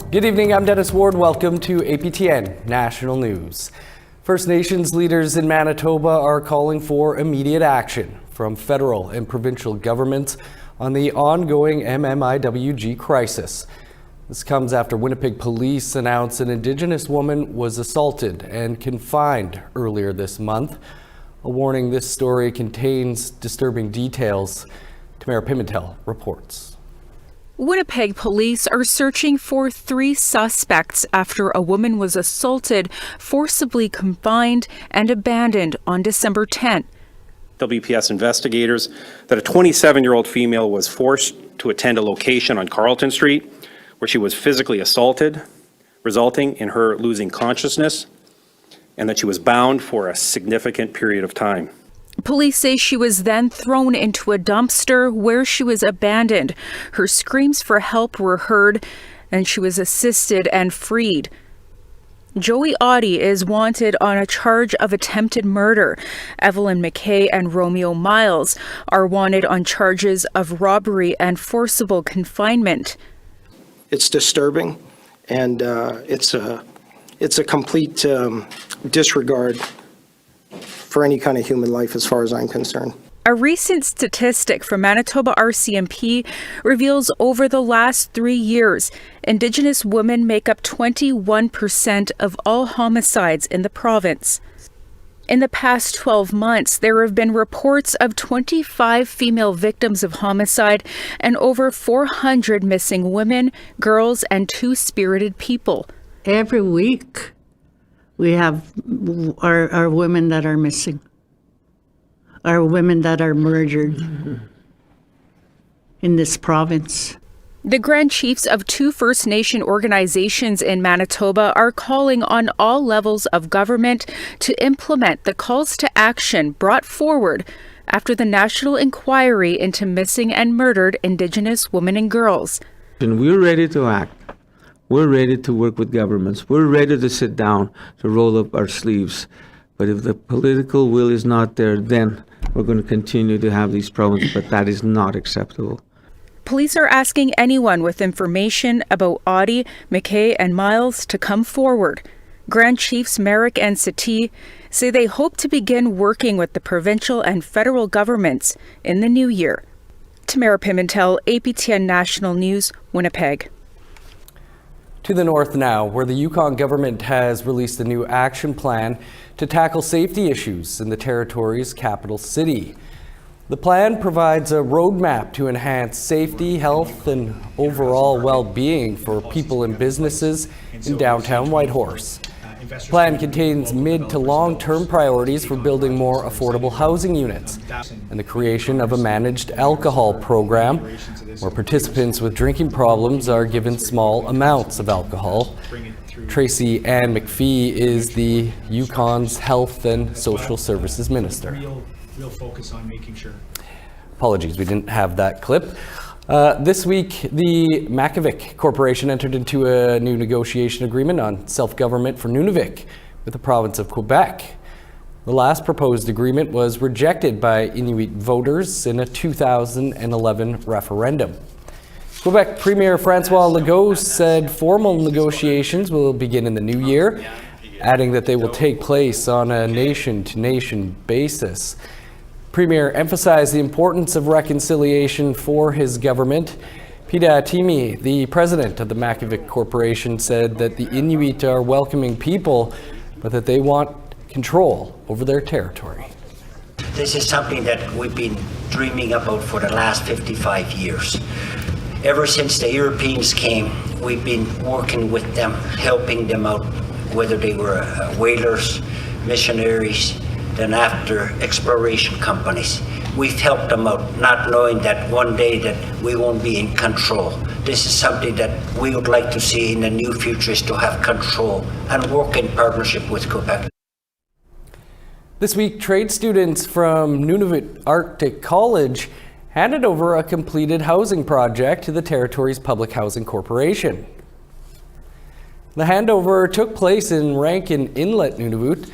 Good evening, I'm Dennis Ward. Welcome to APTN National News. First Nations leaders in Manitoba are calling for immediate action from federal and provincial governments on the ongoing MMIWG crisis. This comes after Winnipeg police announced an Indigenous woman was assaulted and confined earlier this month. A warning: this story contains disturbing details. Tamara Pimentel reports. Winnipeg police are searching for 3 suspects after a woman was assaulted, forcibly confined, and abandoned on December 10th. WPS investigators that a 27-year-old female was forced to attend a location on Carlton Street where she was physically assaulted, resulting in her losing consciousness, and that she was bound for a significant period of time. Police say she was then thrown into a dumpster where she was abandoned. Her screams for help were heard, and she was assisted and freed. Joey Audie is wanted on a charge of attempted murder. Evelyn McKay and Romeo Miles are wanted on charges of robbery and forcible confinement. It's disturbing, and it's a complete disregard for any kind of human life as far as I'm concerned. A recent statistic from Manitoba RCMP reveals over the last 3 years, Indigenous women make up 21% of all homicides in the province. In the past 12 months, there have been reports of 25 female victims of homicide and over 400 missing women, girls, and two-spirited people. Every week, we have our women that are missing, our women that are murdered in this province. The Grand Chiefs of 2 First Nation organizations in Manitoba are calling on all levels of government to implement the calls to action brought forward after the national inquiry into missing and murdered Indigenous women and girls. And we're ready to act. We're ready to work with governments. We're ready to sit down, to roll up our sleeves. But if the political will is not there, then we're going to continue to have these problems, but that is not acceptable. Police are asking anyone with information about Audie, McKay, and Miles to come forward. Grand Chiefs Merrick and Satie say they hope to begin working with the provincial and federal governments in the new year. Tamara Pimentel, APTN National News, Winnipeg. To the north now, where the Yukon government has released a new action plan to tackle safety issues in the territory's capital city. The plan provides a roadmap to enhance safety, health, and overall well-being for people and businesses in downtown Whitehorse. The plan contains mid to long-term priorities for building more affordable housing units and the creation of a managed alcohol program where participants with drinking problems are given small amounts of alcohol. Tracy Ann McPhee is the Yukon's Health and Social Services Minister. Real focus on making sure. Apologies, we didn't have that clip. This week, the MMIWG Corporation entered into a new negotiation agreement on self-government for Nunavik with the province of Quebec. The last proposed agreement was rejected by Inuit voters in a 2011 referendum. Quebec Premier François Legault said formal negotiations will begin in the new year, adding that they will take place on a nation-to-nation basis. Premier emphasized the importance of reconciliation for his government. Pida Atimi, the president of the MMIWG Corporation, said that the Inuit are welcoming people, but that they want control over their territory. This is something that we've been dreaming about for the last 55 years. Ever since the Europeans came, we've been working with them, helping them out, whether they were whalers, missionaries, then after exploration companies. We've helped them out, not knowing that one day that we won't be in control. This is something that we would like to see in the near future, is to have control and work in partnership with Quebec. This week, trade students from Nunavut Arctic College handed over a completed housing project to the territory's Public Housing Corporation. The handover took place in Rankin Inlet, Nunavut.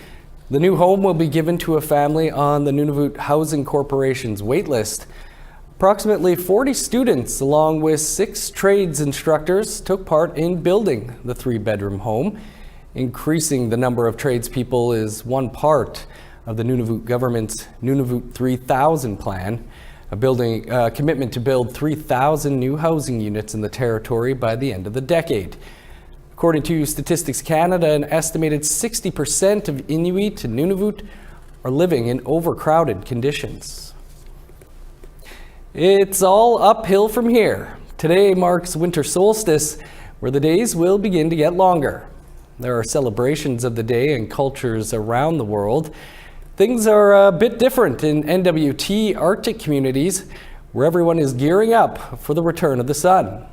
The new home will be given to a family on the Nunavut Housing Corporation's waitlist. Approximately 40 students, along with 6 trades instructors, took part in building the 3-bedroom home. Increasing the number of tradespeople is one part of the Nunavut government's Nunavut 3000 plan, a commitment to build 3,000 new housing units in the territory by the end of the decade. According to Statistics Canada, an estimated 60% of Inuit and Nunavut are living in overcrowded conditions. It's all uphill from here. Today marks winter solstice, where the days will begin to get longer. There are celebrations of the day in cultures around the world. Things are a bit different in NWT Arctic communities, where everyone is gearing up for the return of the sun.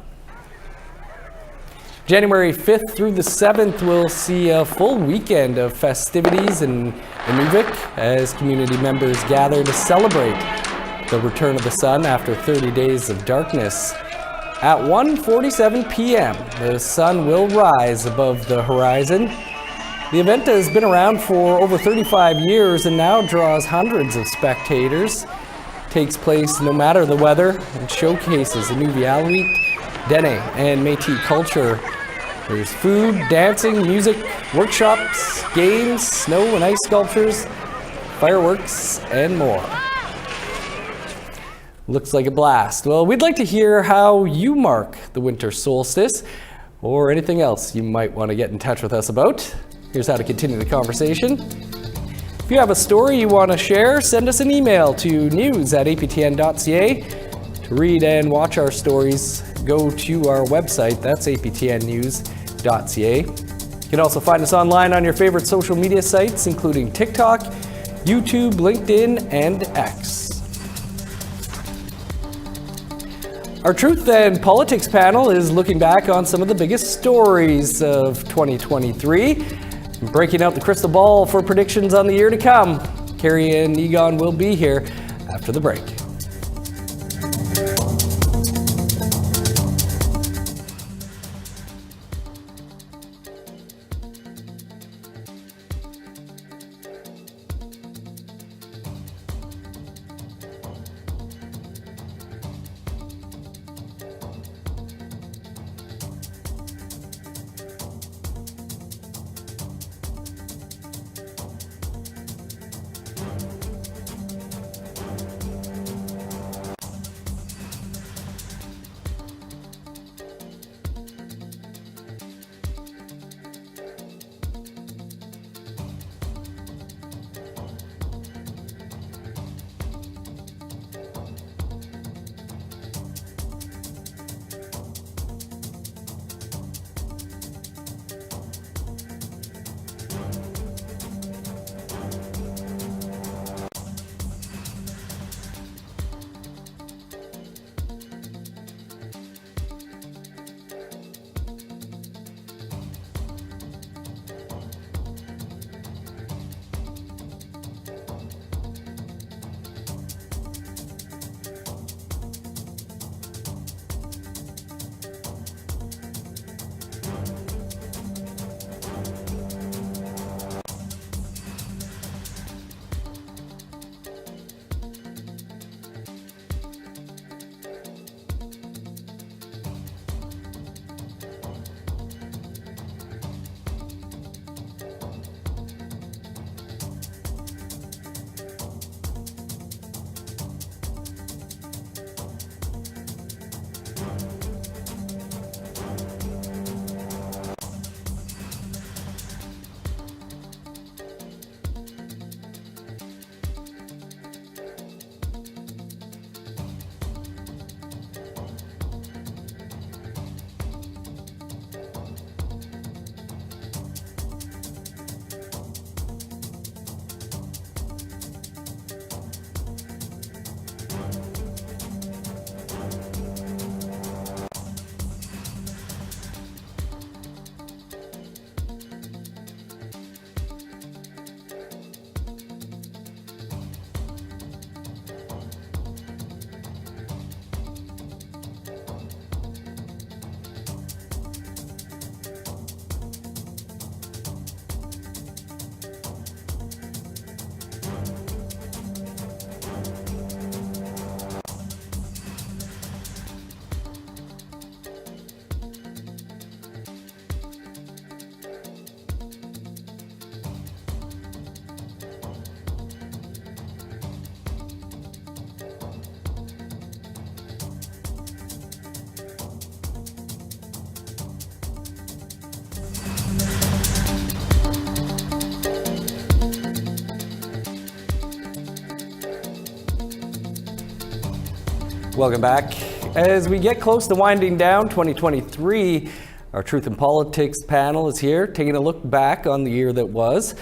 January 5th through the 7th will see a full weekend of festivities in Nunavik as community members gather to celebrate the return of the sun after 30 days of darkness. At 1:47 p.m., the sun will rise above the horizon. The event has been around for over 35 years and now draws hundreds of spectators. It takes place no matter the weather and showcases Inuvialuit, Dene, and Métis culture. There's food, dancing, music, workshops, games, snow and ice sculptures, fireworks, and more. Looks like a blast. Well, we'd like to hear how you mark the winter solstice or anything else you might want to get in touch with us about. Here's how to continue the conversation. If you have a story you want to share, send us an email to news@aptn.ca. To read and watch our stories, go to our website, that's aptnnews.ca. You can also find us online on your favorite social media sites, including TikTok, YouTube, LinkedIn, and X. Our Truth and Politics panel is looking back on some of the biggest stories of 2023, breaking out the crystal ball for predictions on the year to come. Carrie and Egon will be here after the break. Welcome back. As we get close to winding down 2023, our Truth in Politics panel is here, taking a look back on the year that was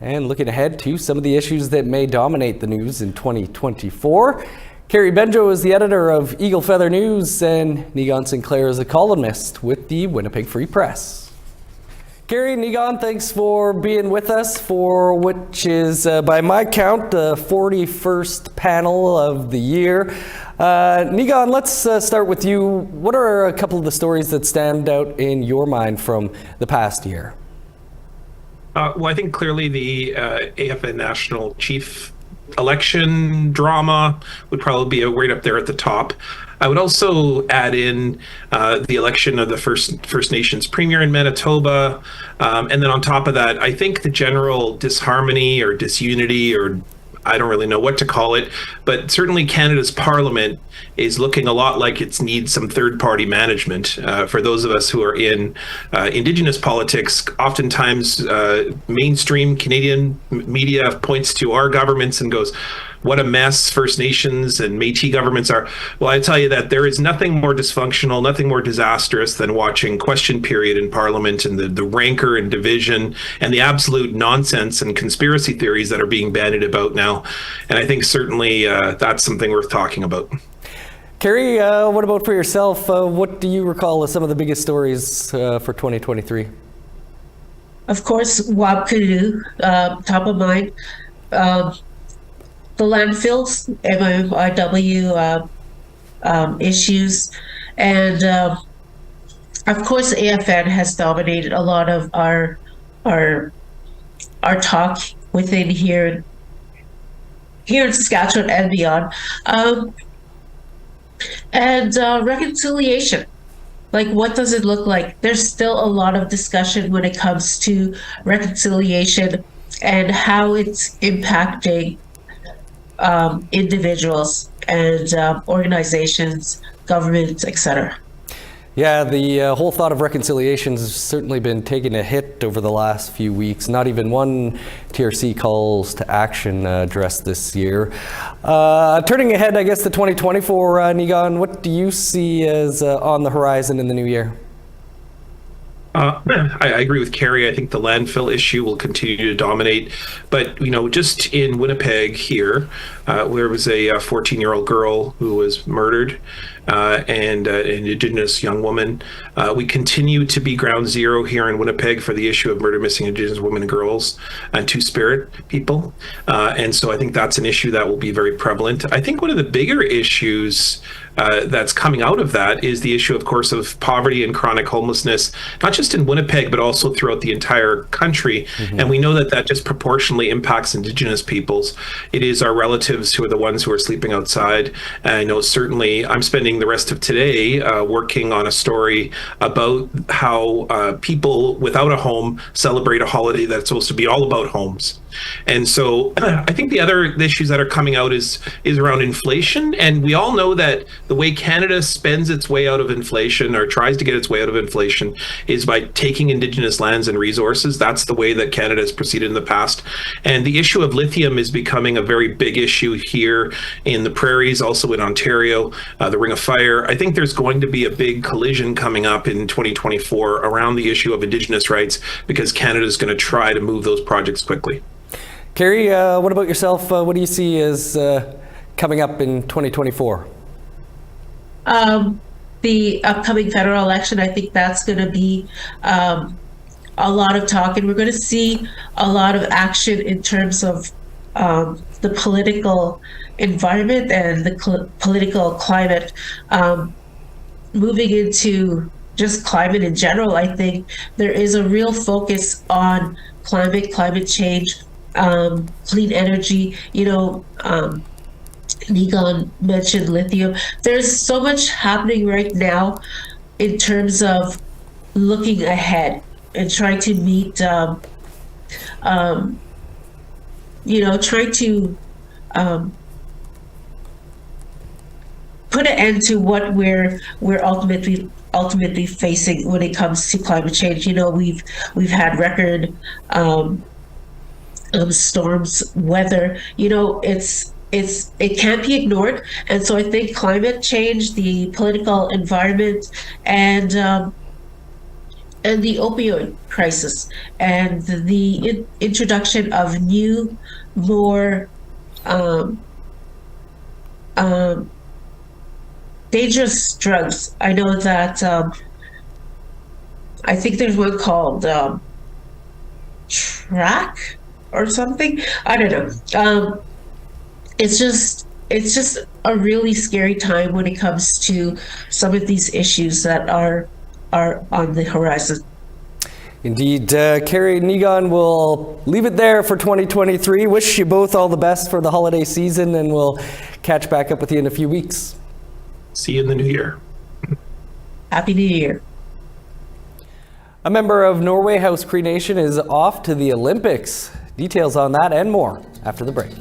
and looking ahead to some of the issues that may dominate the news in 2024. Carrie Benjo is the editor of Eagle Feather News, and Niigaan Sinclair is a columnist with the Winnipeg Free Press. Carrie, Niigaan, thanks for being with us for which is, by my count, the 41st panel of the year. Niigaan, let's start with you. What are a couple of the stories that stand out in your mind from the past year? Well, I think clearly the APTN National Chief election drama would probably be right up there at the top. I would also add in the election of the First Nations Premier in Manitoba. And then on top of that, I think the general disharmony or disunity, or I don't really know what to call it, but certainly Canada's Parliament is looking a lot like it needs some third-party management. For those of us who are in Indigenous politics, oftentimes mainstream Canadian media points to our governments and goes, what a mess First Nations and Métis governments are. Well, I tell you that there is nothing more dysfunctional, nothing more disastrous than watching question period in Parliament and the rancor and division and the absolute nonsense and conspiracy theories that are being bandied about now. And I think certainly that's something worth talking about. Carrie, what about for yourself? What do you recall as some of the biggest stories for 2023? Of course, WABCanoe, top of mind. The landfills, MMIWG issues, and of course, AFN has dominated a lot of our talk within here in Saskatchewan and beyond, and reconciliation. Like, what does it look like? There's still a lot of discussion when it comes to reconciliation and how it's impacting individuals and organizations, governments, etc. Yeah, the whole thought of reconciliation has certainly been taking a hit over the last few weeks. Not even one TRC calls to action addressed this year. Turning ahead, I guess, to 2024, Niigaan, what do you see as on the horizon in the new year? I agree with Carrie. I think the landfill issue will continue to dominate. But, you know, just in Winnipeg here, there was a 14-year-old girl who was murdered and an Indigenous young woman. We continue to be ground zero here in Winnipeg for the issue of murder missing Indigenous women and girls and Two-Spirit people. And so I think that's an issue that will be very prevalent. I think one of the bigger issues that's coming out of that is the issue, of course, of poverty and chronic homelessness, not just in Winnipeg, but also throughout the entire country. Mm-hmm. And we know that that disproportionately impacts Indigenous peoples. It is our relatives who are the ones who are sleeping outside. And I know certainly I'm spending the rest of today working on a story about how people without a home celebrate a holiday that's supposed to be all about homes. And so I think the other issues that are coming out is around inflation. And we all know that the way Canada spends its way out of inflation or tries to get its way out of inflation is by taking Indigenous lands and resources. That's the way that Canada has proceeded in the past. And the issue of lithium is becoming a very big issue here in the prairies, also in Ontario, the Ring of Fire. I think there's going to be a big collision coming up in 2024 around the issue of Indigenous rights because Canada is going to try to move those projects quickly. Carrie, what about yourself? What do you see as coming up in 2024? The upcoming federal election, I think that's going to be a lot of talk, and we're going to see a lot of action in terms of the political environment and the political climate. Moving into just climate in general, I think there is a real focus on climate change, clean energy. You know, Niigaan mentioned lithium. There's so much happening right now in terms of looking ahead and trying to meet, trying to put an end to what we're ultimately facing when it comes to climate change. You know, we've had record storms, weather. You know, it's it can't be ignored. And so I think climate change, the political environment, and the opioid crisis, and the introduction of new, more dangerous drugs. I know that I think there's one called track or something. I don't know. It's just a really scary time when it comes to some of these issues that are on the horizon. Indeed. Carrie and Negon, will leave it there for 2023. Wish you both all the best for the holiday season, and we'll catch back up with you in a few weeks. See you in the new year. Happy New Year. A member of Norway House Cree Nation is off to the Olympics. Details on that and more after the break.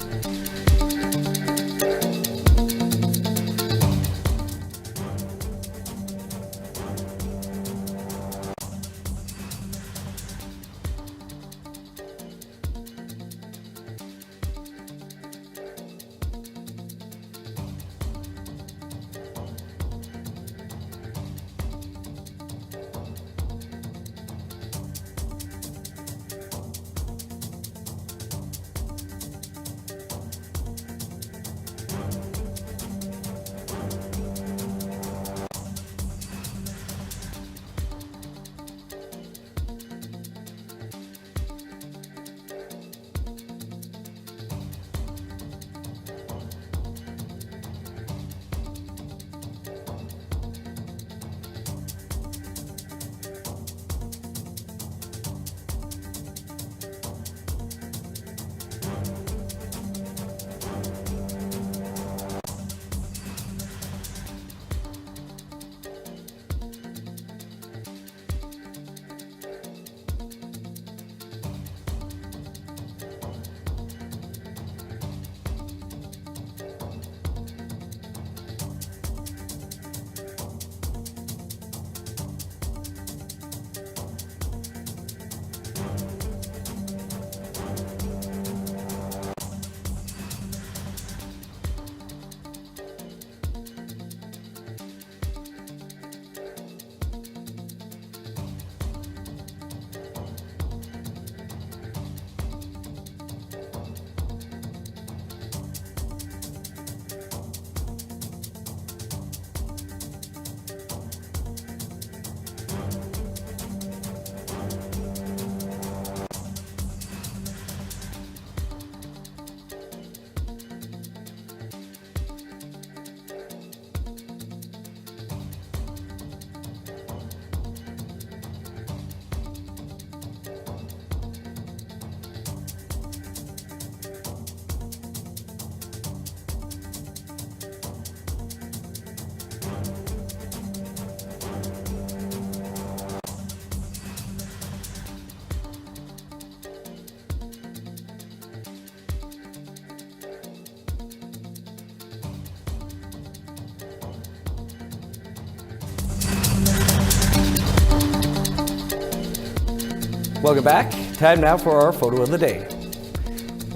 Welcome back. Time now for our photo of the day.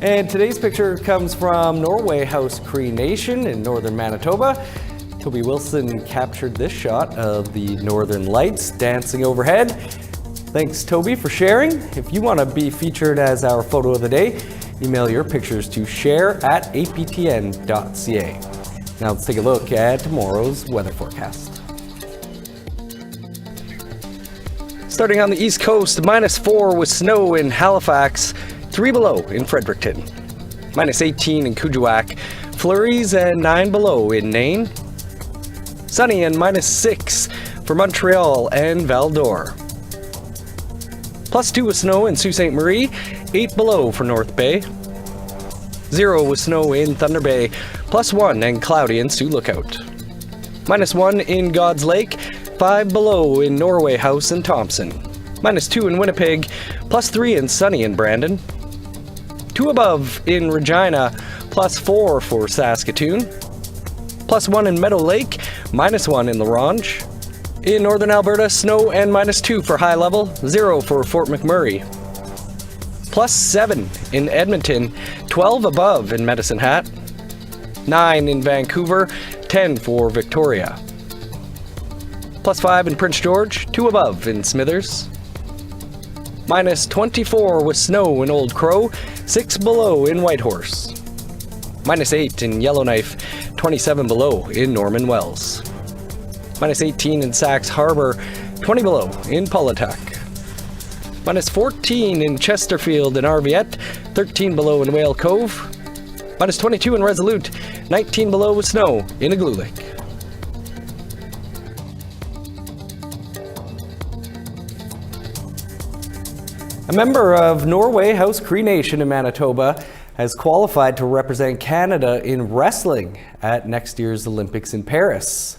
And today's picture comes from Norway House Cree Nation in northern Manitoba. Toby Wilson captured this shot of the northern lights dancing overhead. Thanks, Toby, for sharing. If you want to be featured as our photo of the day, email your pictures to share@aptn.ca. Now let's take a look at tomorrow's weather forecast. Starting on the East Coast, -4 with snow in Halifax, 3 below in Fredericton. -18 in Kuujjuaq, flurries and 9 below in Nain. Sunny and -6 for Montreal and Val-d'Or. +2 with snow in Sault Ste. Marie, 8 below for North Bay. 0 with snow in Thunder Bay, +1 and cloudy in Sioux Lookout. -1 in God's Lake, 5 below in Norway House and Thompson. -2 in Winnipeg, +3 and sunny in Brandon. 2 above in Regina, +4 for Saskatoon. +1 in Meadow Lake, -1 in La Ronge. In northern Alberta, snow and -2 for High Level, 0 for Fort McMurray. +7 in Edmonton, 12 above in Medicine Hat. 9 in Vancouver, 10 for Victoria. +5 in Prince George, 2 above in Smithers. -24 with snow in Old Crow, 6 below in Whitehorse. -8 in Yellowknife, 27 below in Norman Wells. -18 in Sax Harbor, 20 below in Polituck. -14 in Chesterfield and Arviette, 13 below in Whale Cove. -22 in Resolute, 19 below with snow in Igloolik. A member of Norway House Cree Nation in Manitoba has qualified to represent Canada in wrestling at next year's Olympics in Paris.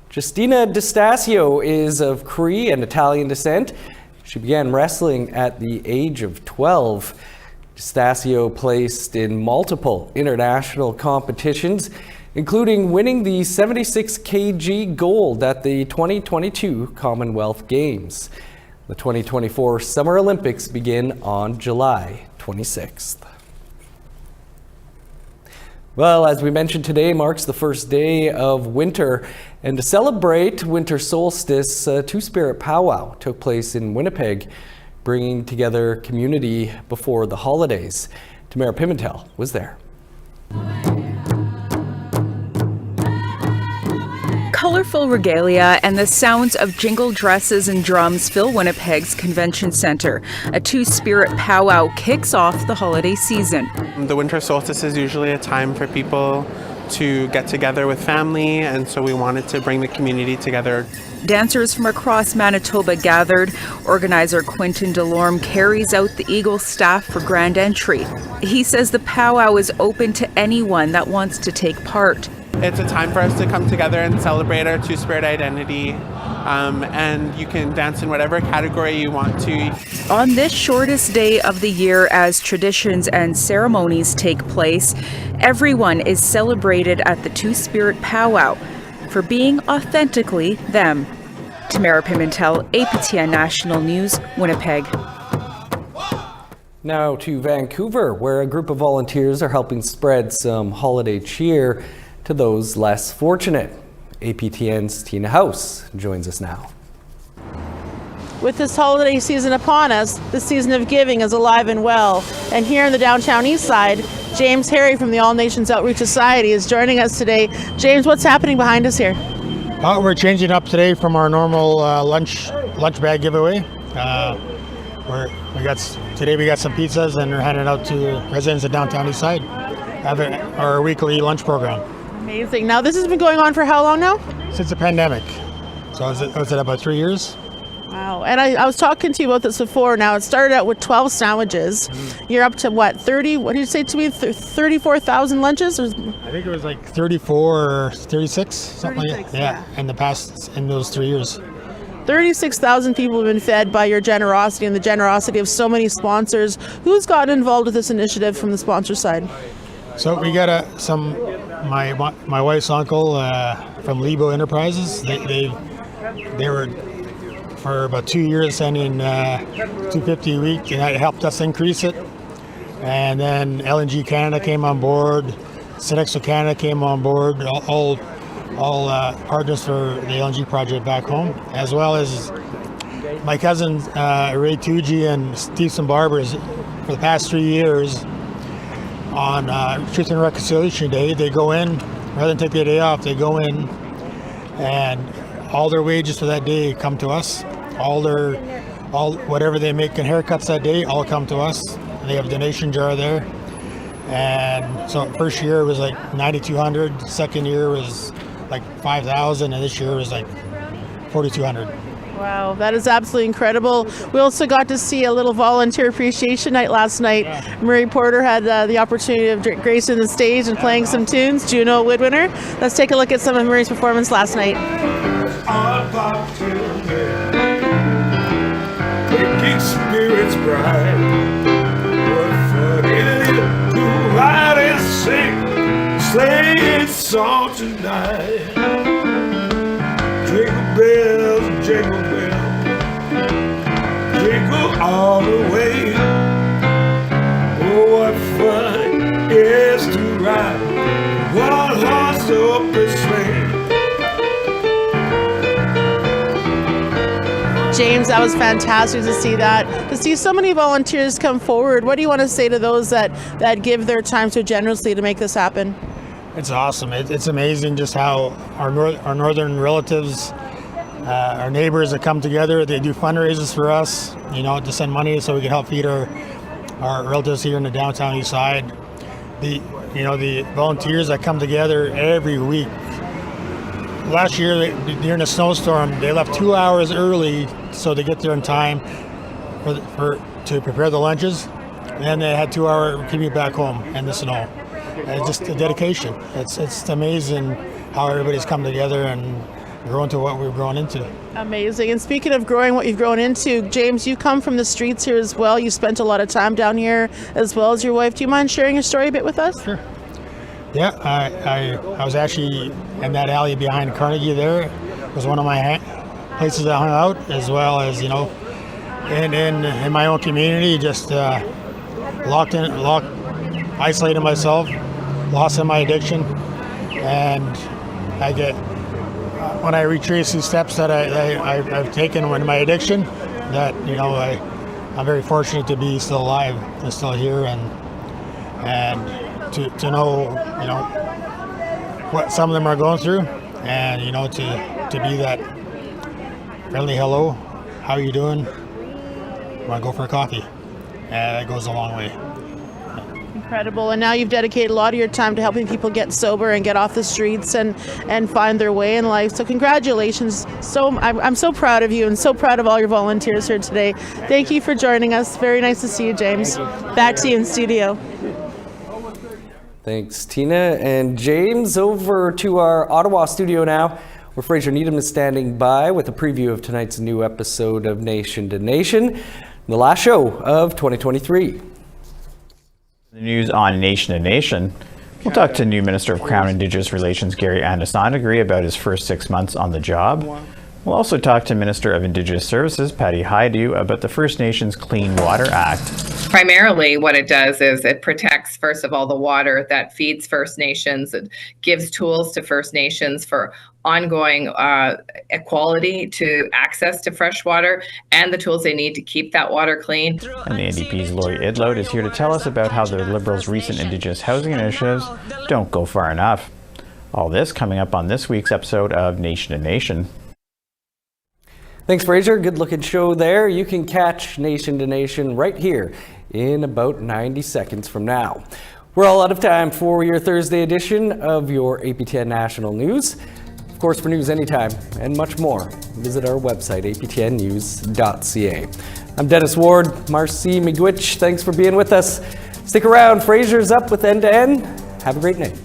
Justina D'Estasio is of Cree and Italian descent. She began wrestling at the age of 12. D'Estasio placed in multiple international competitions, including winning the 76 kg gold at the 2022 Commonwealth Games. The 2024 Summer Olympics begin on July 26th. Well, as we mentioned, today marks the first day of winter, and to celebrate winter solstice, a two-spirit powwow took place in Winnipeg, bringing together community before the holidays. Tamara Pimentel was there. Colorful regalia and the sounds of jingle dresses and drums fill Winnipeg's convention center. A two-spirit powwow kicks off the holiday season. The winter solstice is usually a time for people to get together with family, and so we wanted to bring the community together. Dancers from across Manitoba gathered. Organizer Quentin Delorme carries out the Eagle staff for grand entry. He says the powwow is open to anyone that wants to take part. It's a time for us to come together and celebrate our two-spirit identity, and you can dance in whatever category you want to. On this shortest day of the year, as traditions and ceremonies take place, everyone is celebrated at the two-spirit powwow for being authentically them. Tamara Pimentel, APTN National News, Winnipeg. Now to Vancouver, where a group of volunteers are helping spread some holiday cheer to those less fortunate. APTN's Tina House joins us now. With this holiday season upon us, the season of giving is alive and well. And here in the downtown east side, James Harry from the All Nations Outreach Society is joining us today. James, what's happening behind us here? We're changing up today from our normal lunch bag giveaway. We got some pizzas, and we're handing out to residents of downtown east side. Having our weekly lunch program. Amazing. Now, this has been going on for how long now? Since the pandemic. So was it about 3 years? Wow. And I was talking to you about this before. Now, it started out with 12 sandwiches. You're up to what, 30? What did you say to me? 34,000 lunches? Or? I think it was like 34 or 36, something 36, like that. Yeah, in those 3 years. 36,000 people have been fed by your generosity and the generosity of so many sponsors. Who's gotten involved with this initiative from the sponsor side? So we got my wife's uncle from Lebo Enterprises. They were for about 2 years sending $250 a week, and that helped us increase it. And then LNG Canada came on board, Sodexo Canada came on board, all partners for the LNG project back home, as well as my cousins Ray Tucci and Steve Barbers. For the past 3 years, on Truth and Reconciliation Day, they go in, rather than take the day off, they go in, and all their wages for that day come to us. Whatever they make in haircuts that day, all come to us. And they have a donation jar there. And so first year was like $9,200, second year was like $5,000, and this year was like $4,200. Wow, that is absolutely incredible. We also got to see a little volunteer appreciation night last night. Yeah. Murray Porter had the opportunity of gracing the stage and playing some tunes. Juno Award winner. Let's take a look at some of Murray's performance last night. Keep spirits bright. What fun it is to ride and sing, sleighing song tonight. Jingle bells, jingle bells, jingle all the way. Oh, what fun it is to ride James, that was fantastic to see that. To see so many volunteers come forward, what do you want to say to those that give their time so generously to make this happen? It's awesome. It's amazing just how our northern relatives, our neighbors that come together, they do fundraisers for us, to send money so we can help feed our relatives here in the downtown east side. The volunteers that come together every week. Last year, during a snowstorm, they left 2 hours early so they get there in time to prepare the lunches. And then they had 2 hour commute back home in the snow. It's just a dedication. It's amazing how everybody's come together and grown to what we've grown into. Amazing. And speaking of growing what you've grown into, James, you come from the streets here as well. You spent a lot of time down here as well as your wife. Do you mind sharing your story a bit with us? Sure. Yeah, I was actually in that alley behind Carnegie there. It was one of my places I hung out, as well as, in my own community, just isolated myself, lost in my addiction, and when I retrace these steps that I've taken in my addiction, that I'm very fortunate to be still alive and still here, and to know what some of them are going through, and to be that friendly hello, how are you doing? Want to go for a coffee? That goes a long way. Incredible. And now you've dedicated a lot of your time to helping people get sober and get off the streets and find their way in life. So congratulations. I'm so proud of you and so proud of all your volunteers here today. Thank you for joining us. Very nice to see you, James. Back to you in studio. Thanks, Tina. And James, over to our Ottawa studio now, where Fraser Needham is standing by with a preview of tonight's new episode of Nation to Nation, the last show of 2023. The news on Nation to Nation. We'll talk to new Minister of Crown Indigenous Relations Gary Anasonagri about his first 6 months on the job. We'll also talk to Minister of Indigenous Services Patty Hajdu about the First Nations Clean Water Act. Primarily what it does is it protects, first of all, the water that feeds First Nations. It gives tools to First Nations for ongoing equality to access to fresh water and the tools they need to keep that water clean. And the NDP's Laurie Idlode is here to tell us about how the Liberals' recent Indigenous housing initiatives don't go far enough. All this coming up on this week's episode of Nation to Nation. Thanks, Fraser. Good looking show there. You can catch Nation to Nation right here in about 90 seconds from now. We're all out of time for your Thursday edition of your APTN National News. Of course, for news anytime and much more, visit our website, aptnnews.ca. I'm Dennis Ward. Marcy McGuitch, thanks for being with us. Stick around. Fraser's up with End to End. Have a great night.